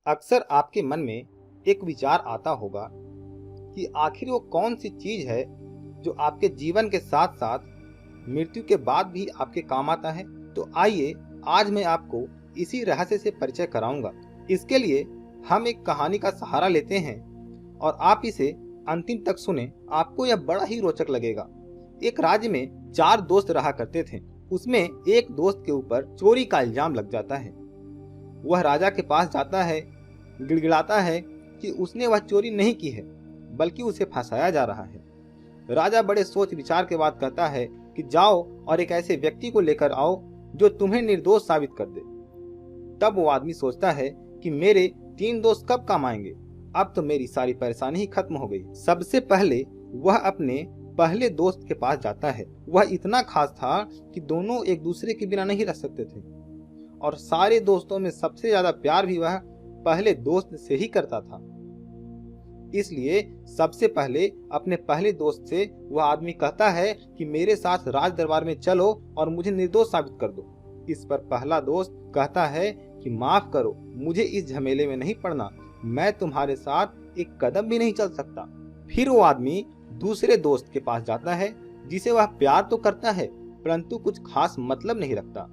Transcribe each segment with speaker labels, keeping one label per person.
Speaker 1: अक्सर आपके मन में एक विचार आता होगा कि आखिर वो कौन सी चीज है जो आपके जीवन के साथ साथ मृत्यु के बाद भी आपके काम आता है। तो आइए आज मैं आपको इसी रहस्य से परिचय कराऊंगा। इसके लिए हम एक कहानी का सहारा लेते हैं और आप इसे अंतिम तक सुने, आपको यह बड़ा ही रोचक लगेगा। एक राज्य में 4 दोस्त रहा करते थे। उसमें एक दोस्त के ऊपर चोरी का इल्जाम लग जाता है। वह राजा के पास जाता है, गिड़गिड़ाता है कि उसने वह चोरी नहीं की है, बल्कि उसे फंसाया जा रहा है। राजा बड़े सोच विचार के बाद कहता है कि जाओ और एक ऐसे व्यक्ति को लेकर आओ जो तुम्हें निर्दोष साबित कर दे। तब वो आदमी सोचता है कि मेरे 3 दोस्त कब काम आएंगे, अब तो मेरी सारी परेशानी ही खत्म हो गई। सबसे पहले वह अपने पहले दोस्त के पास जाता है। वह इतना खास था कि दोनों एक दूसरे के बिना नहीं रह सकते थे और सारे दोस्तों में सबसे ज्यादा प्यार भी वह पहले दोस्त से ही करता था। इसलिए सबसे पहले अपने पहले दोस्त से वह आदमी कहता है कि मेरे साथ राज दरबार में चलो और मुझे निर्दोष साबित कर दो। इस पर पहला दोस्त कहता है कि माफ करो, मुझे इस झमेले में नहीं पड़ना, मैं तुम्हारे साथ एक कदम भी नहीं चल सकता। फिर वो आदमी दूसरे दोस्त के पास जाता है जिसे वह प्यार तो करता है परंतु कुछ खास मतलब नहीं रखता।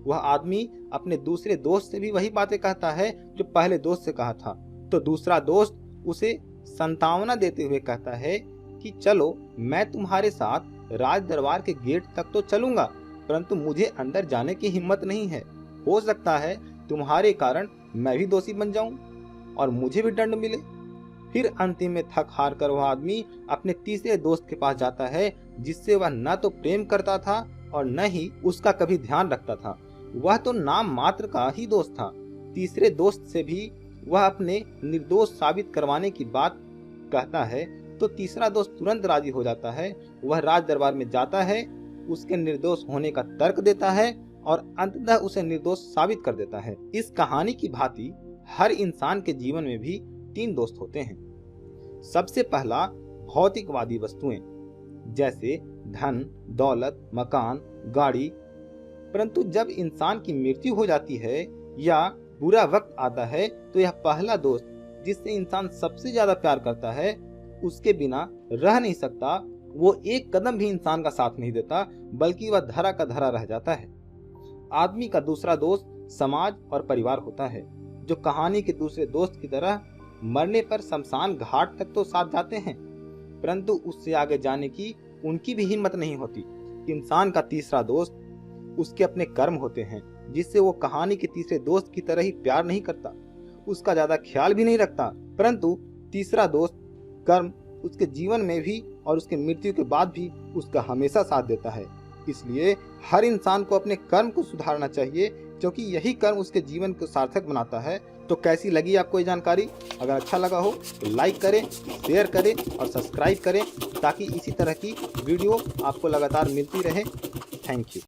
Speaker 1: वह आदमी अपने दूसरे दोस्त से भी वही बातें कहता है जो पहले दोस्त से कहा था। तो दूसरा दोस्त उसे संतावना देते हुए कहता है कि चलो मैं तुम्हारे साथ राज दरबार के गेट तक तो चलूंगा, परंतु मुझे अंदर जाने की हिम्मत नहीं है। हो सकता है तुम्हारे कारण मैं भी दोषी बन जाऊं और मुझे भी दंड मिले। फिर अंतिम में थक हार कर वह आदमी अपने तीसरे दोस्त के पास जाता है जिससे वह न तो प्रेम करता था और न ही उसका कभी ध्यान रखता था। वह तो नाम मात्र का ही दोस्त था। तीसरे दोस्त से भी वह अपने निर्दोष साबित करवाने की बात कहता है तो तीसरा दोस्त तुरंत राजी हो जाता है। वह राज दरबार में जाता है, उसके निर्दोष होने का तर्क देता है और अंततः उसे निर्दोष साबित कर देता है। इस कहानी की भांति हर इंसान के जीवन में भी 3 दोस्त होते हैं। सबसे पहला भौतिकवादी वस्तुएं जैसे धन, दौलत, मकान, गाड़ी। परंतु जब इंसान की मृत्यु हो जाती है या बुरा वक्त आता है तो यह पहला दोस्त जिससे इंसान सबसे ज्यादा प्यार करता है, उसके बिना रह नहीं सकता, वो एक कदम भी इंसान का साथ नहीं देता, बल्कि वह धरा का धरा रह जाता है। आदमी का दूसरा दोस्त समाज और परिवार होता है, जो कहानी के दूसरे दोस्त की तरह मरने पर शमशान घाट तक तो साथ जाते हैं, परंतु उससे आगे जाने की उनकी भी हिम्मत नहीं होती। इंसान का तीसरा दोस्त उसके अपने कर्म होते हैं, जिससे वो कहानी के तीसरे दोस्त की तरह ही प्यार नहीं करता, उसका ज्यादा ख्याल भी नहीं रखता, परंतु तीसरा दोस्त कर्म उसके जीवन में भी और उसके मृत्यु के बाद भी उसका हमेशा साथ देता है। इसलिए हर इंसान को अपने कर्म को सुधारना चाहिए, क्योंकि यही कर्म उसके जीवन को सार्थक बनाता है। तो कैसी लगी आपको ये जानकारी? अगर अच्छा लगा हो तो लाइक करें, शेयर करें और सब्सक्राइब करें, ताकि इसी तरह की वीडियो आपको लगातार मिलती रहे। Thank you.